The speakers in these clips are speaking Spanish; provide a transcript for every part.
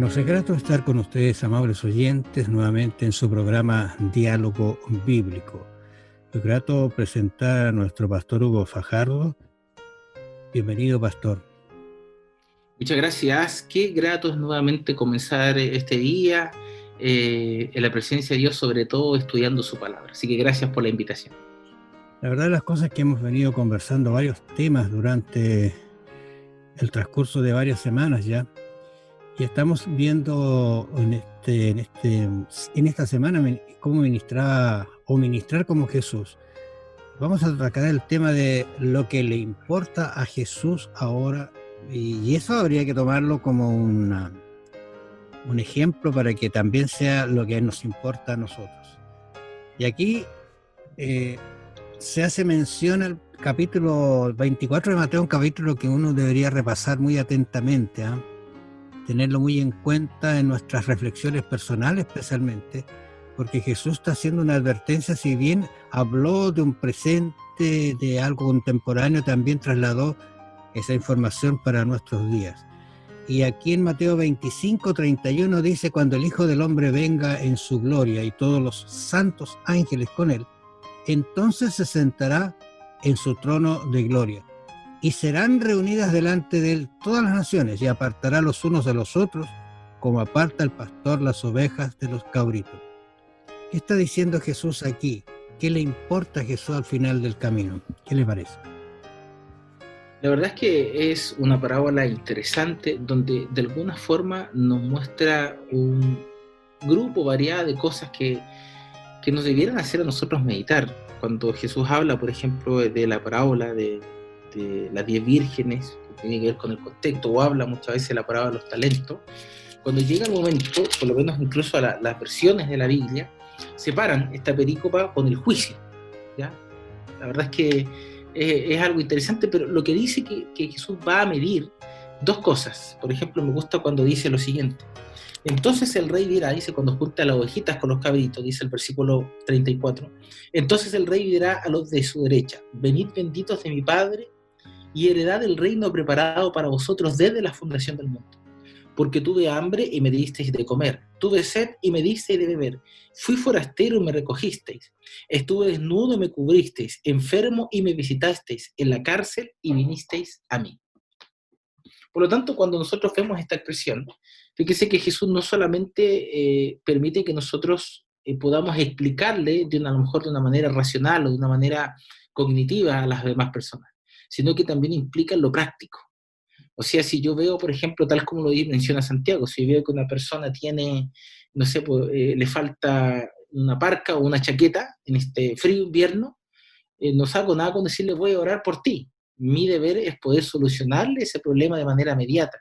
Nos es grato estar con ustedes, amables oyentes, nuevamente en su programa Diálogo Bíblico. Es grato presentar a nuestro pastor Hugo Fajardo. Bienvenido, pastor. Muchas gracias. Qué grato es nuevamente comenzar este día en la presencia de Dios, sobre todo estudiando su palabra. Así que gracias por la invitación. La verdad, las cosas que hemos venido conversando varios temas durante el transcurso de varias semanas ya, y estamos viendo en esta semana cómo ministrar como Jesús. Vamos a tratar el tema de lo que le importa a Jesús ahora, y eso habría que tomarlo como un ejemplo para que también sea lo que nos importa a nosotros. Y aquí se hace mención al capítulo 24 de Mateo, un capítulo que uno debería repasar muy atentamente, tenerlo muy en cuenta en nuestras reflexiones personales especialmente, porque Jesús está haciendo una advertencia. Si bien habló de un presente, de algo contemporáneo, también trasladó esa información para nuestros días. Y aquí en Mateo 25:31 dice: cuando el Hijo del Hombre venga en su gloria y todos los santos ángeles con él, entonces se sentará en su trono de gloria. Y serán reunidas delante de él todas las naciones, y apartará los unos de los otros, como aparta el pastor las ovejas de los cabritos. ¿Qué está diciendo Jesús aquí? ¿Qué le importa a Jesús al final del camino? ¿Qué le parece? La verdad es que es una parábola interesante donde de alguna forma nos muestra un grupo variado de cosas que nos debieran hacer a nosotros meditar. Cuando Jesús habla, por ejemplo, de la parábola de las 10 vírgenes, que tiene que ver con el contexto, o habla muchas veces de la parábola de los talentos, cuando llega el momento, por lo menos incluso a las versiones de la Biblia, separan esta perícopa con el juicio, ¿ya? La verdad es que es algo interesante, pero lo que dice que Jesús va a medir dos cosas. Por ejemplo, me gusta cuando dice lo siguiente: entonces el rey dirá, dice, cuando junta las ovejitas con los cabritos, dice el versículo 34, entonces el rey dirá a los de su derecha: venid benditos de mi Padre y heredad el reino preparado para vosotros desde la fundación del mundo. Porque tuve hambre y me disteis de comer, tuve sed y me disteis de beber, fui forastero y me recogisteis, estuve desnudo y me cubristeis, enfermo y me visitasteis, en la cárcel y vinisteis a mí. Por lo tanto, cuando nosotros vemos esta expresión, fíjese que Jesús no solamente permite que nosotros podamos explicarle a lo mejor de una manera racional o de una manera cognitiva a las demás personas, sino que también implica lo práctico. O sea, si yo veo, por ejemplo, tal como lo menciona Santiago, si veo que una persona tiene, no sé, le falta una parca o una chaqueta en este frío invierno, no hago nada con decirle voy a orar por ti. Mi deber es poder solucionarle ese problema de manera inmediata.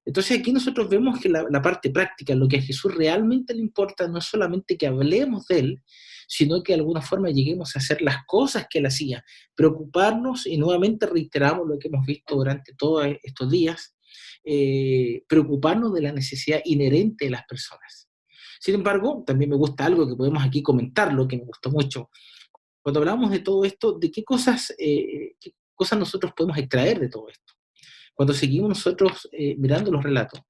Entonces aquí nosotros vemos que la parte práctica, lo que a Jesús realmente le importa, no es solamente que hablemos de Él, sino que de alguna forma lleguemos a hacer las cosas que Él hacía, preocuparnos, y nuevamente reiteramos lo que hemos visto durante todos estos días, preocuparnos de la necesidad inherente de las personas. Sin embargo, también me gusta algo que podemos aquí comentarlo, que me gustó mucho. Cuando hablamos de todo esto, ¿de qué cosas nosotros podemos extraer de todo esto? Cuando seguimos nosotros mirando los relatos,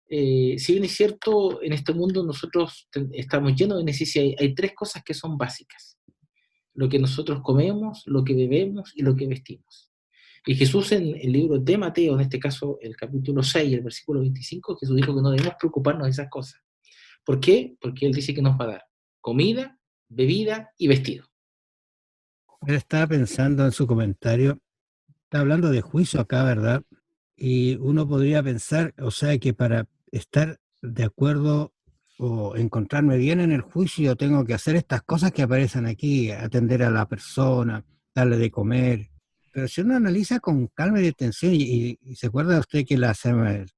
si bien es cierto, en este mundo nosotros estamos llenos de necesidades, hay tres cosas que son básicas: lo que nosotros comemos, lo que bebemos y lo que vestimos. Y Jesús en el libro de Mateo, en este caso el capítulo 6, el versículo 25, Jesús dijo que no debemos preocuparnos de esas cosas. ¿Por qué? Porque Él dice que nos va a dar comida, bebida y vestido. Él estaba pensando en su comentario, está hablando de juicio acá, ¿verdad? Y uno podría pensar, o sea, que para estar de acuerdo o encontrarme bien en el juicio, tengo que hacer estas cosas que aparecen aquí: atender a la persona, darle de comer. Pero si uno analiza con calma y detención, y se acuerda usted que el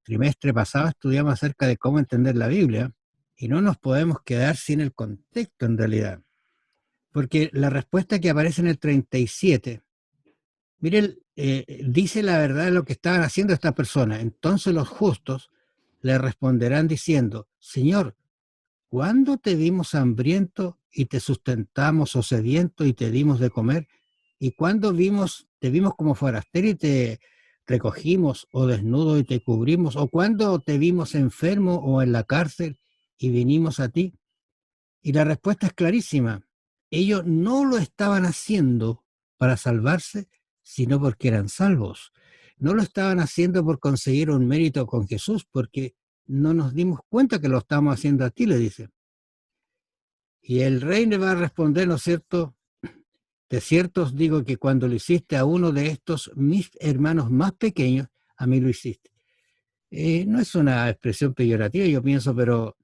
trimestre pasado estudiamos acerca de cómo entender la Biblia, y no nos podemos quedar sin el contexto en realidad. Porque la respuesta que aparece en el 37, mire, dice la verdad de lo que estaban haciendo estas personas. Entonces los justos le responderán diciendo: Señor, ¿cuándo te vimos hambriento y te sustentamos, o sediento y te dimos de comer? ¿Y cuándo te vimos como forastero y te te cogimos o desnudo y te cubrimos? ¿O cuando te vimos enfermo o en la cárcel y vinimos a ti? Y la respuesta es clarísima. Ellos no lo estaban haciendo para salvarse, sino porque eran salvos. No lo estaban haciendo por conseguir un mérito con Jesús, porque no nos dimos cuenta que lo estábamos haciendo a ti, le dice. Y el rey le va a responder, ¿no es cierto? De cierto os digo que cuando lo hiciste a uno de estos mis hermanos más pequeños, a mí lo hiciste. No es una expresión peyorativa, yo pienso, pero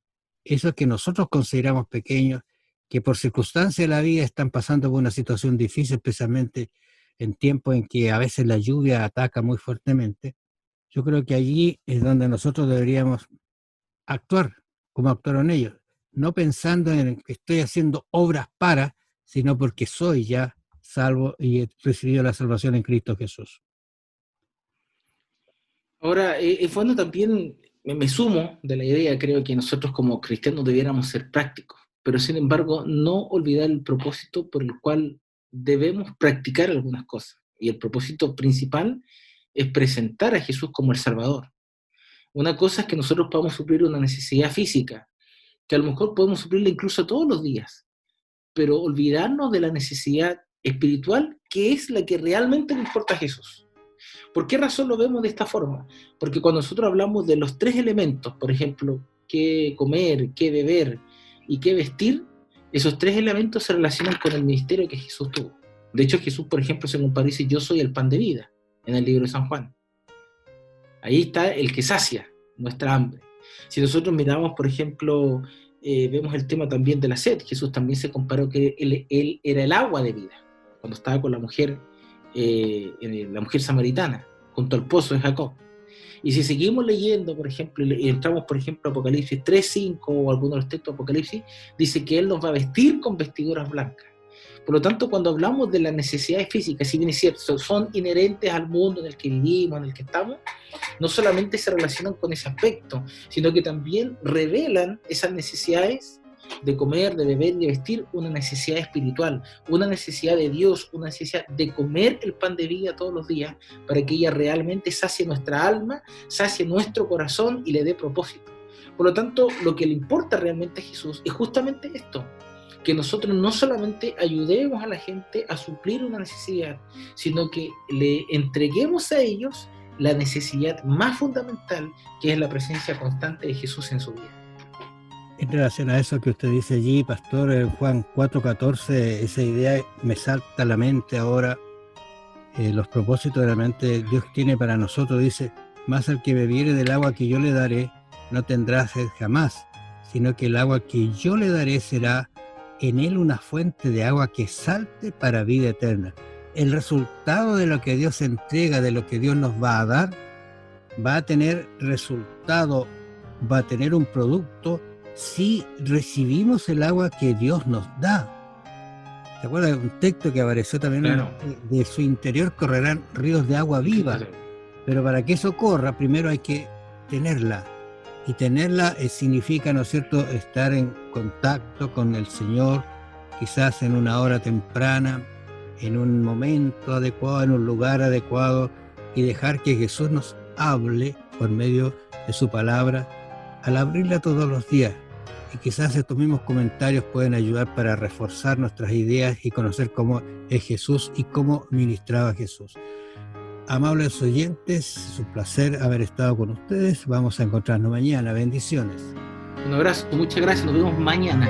eso que nosotros consideramos pequeños, que por circunstancias de la vida están pasando por una situación difícil, especialmente en tiempos en que a veces la lluvia ataca muy fuertemente, yo creo que allí es donde nosotros deberíamos actuar como actuaron ellos, no pensando en que estoy haciendo obras para, sino porque soy ya salvo y he recibido la salvación en Cristo Jesús. Ahora, es bueno también, me sumo de la idea, creo que nosotros como cristianos debiéramos ser prácticos, pero sin embargo no olvidar el propósito por el cual debemos practicar algunas cosas. Y el propósito principal es presentar a Jesús como el Salvador. Una cosa es que nosotros podamos suplir una necesidad física, que a lo mejor podemos suplirla incluso todos los días, pero olvidarnos de la necesidad espiritual, que es la que realmente le importa a Jesús. ¿Por qué razón lo vemos de esta forma? Porque cuando nosotros hablamos de los tres elementos, por ejemplo, qué comer, qué beber y qué vestir, esos tres elementos se relacionan con el ministerio que Jesús tuvo. De hecho, Jesús, por ejemplo, se compara y dice, yo soy el pan de vida, en el libro de San Juan. Ahí está el que sacia nuestra hambre. Si nosotros miramos, por ejemplo, vemos el tema también de la sed, Jesús también se comparó que él era el agua de vida, cuando estaba con la mujer samaritana, junto al pozo de Jacob. Y si seguimos leyendo, por ejemplo, y entramos, por ejemplo, a Apocalipsis 3:5 o algunos de los textos de Apocalipsis, dice que Él nos va a vestir con vestiduras blancas. Por lo tanto, cuando hablamos de las necesidades físicas, si bien es cierto, son inherentes al mundo en el que vivimos, en el que estamos, no solamente se relacionan con ese aspecto, sino que también revelan esas necesidades de comer, de beber y de vestir, una necesidad espiritual, una necesidad de Dios, una necesidad de comer el pan de vida todos los días para que ella realmente sacie nuestra alma, sacie nuestro corazón y le dé propósito. Por lo tanto, lo que le importa realmente a Jesús es justamente esto, que nosotros no solamente ayudemos a la gente a suplir una necesidad, sino que le entreguemos a ellos la necesidad más fundamental, que es la presencia constante de Jesús en su vida. En relación a eso que usted dice allí, pastor, en Juan 4:14, esa idea me salta a la mente ahora, los propósitos de la mente Dios tiene para nosotros, dice, más al que bebiere del agua que yo le daré, no tendrá sed jamás, sino que el agua que yo le daré será en él una fuente de agua que salte para vida eterna. El resultado de lo que Dios entrega, de lo que Dios nos va a dar, va a tener resultado, va a tener un producto si recibimos el agua que Dios nos da. ¿Se acuerdan de un texto que apareció también? Claro. De su interior correrán ríos de agua viva. Pero para que eso corra, primero hay que tenerla. Y tenerla significa, ¿no es cierto?, estar en contacto con el Señor, quizás en una hora temprana, en un momento adecuado, en un lugar adecuado, y dejar que Jesús nos hable por medio de su palabra, al abrirla todos los días. Y quizás estos mismos comentarios pueden ayudar para reforzar nuestras ideas y conocer cómo es Jesús y cómo ministraba Jesús. Amables oyentes, es un placer haber estado con ustedes. Vamos a encontrarnos mañana. Bendiciones. Un abrazo, muchas gracias. Nos vemos mañana.